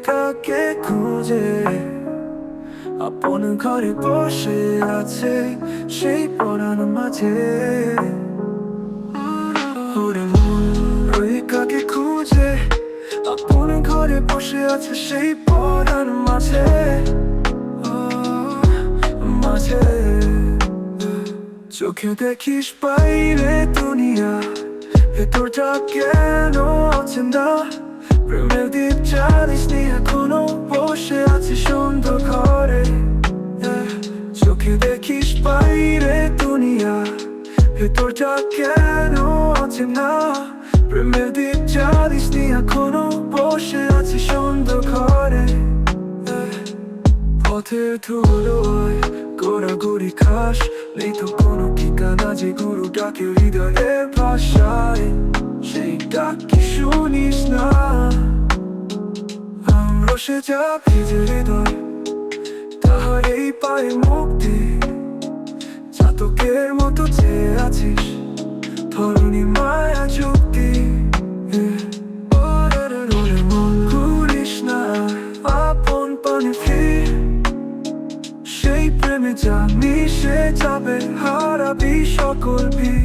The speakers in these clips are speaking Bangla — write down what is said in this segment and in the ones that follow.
কাকে খুঁজে আপন ঘরে বসে আছে সেই পরাণ মাঝে। ওরে মন ওই কাকে খুঁজে আপন ঘরে বসে আছে সেই পরাণ মাঝে, মাঝে। চোখে দেখিস বাইরে দুনিয়া, ভেতরটা কেন অচেনা? প্রেমের দ্বীপ জানিস নি এখনো বসে আছি সুন্দর ঘরে। চোখে দেখিস বাইরে দুনিয়া, ভেতরটা কেন অচেনা? প্রেমের দ্বীপ জানিস নি এখনো বসে আছি সুন্দর ঘরে। পথের ধুলোয় গোড়াগড়ি খাস, নেই তো কোনো ঠিকানা যে গুরু ডাকে হৃদয়ের ভাষায়। সেই ডাক কি শুনিস না? রসে যা ভিজে হৃদয় তাহার এই পায়ে মুক্তি। চাতকের মতো চেয়ে আছিস ধরণী মায়া যুক্তি। মন ঘুরিস না আপন পানে ফির, সেই প্রেমে যা মিশে যাবে হারাবি সকল ভিড়।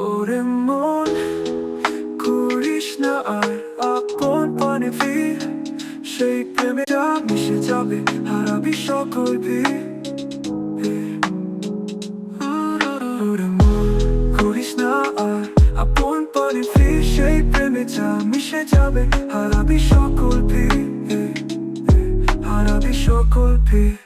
ওরে মন করিস না আর আপন পানে ফির, সেই প্রেমে যা মিশে যাবে হারাবি সকল ভিড়। ওরে মন করিস না আর আপন পানে ফির, সেই প্রেমে যা মিশে যাবে হারাবি সকল ভিড়, হারাবি সকল ভিড়।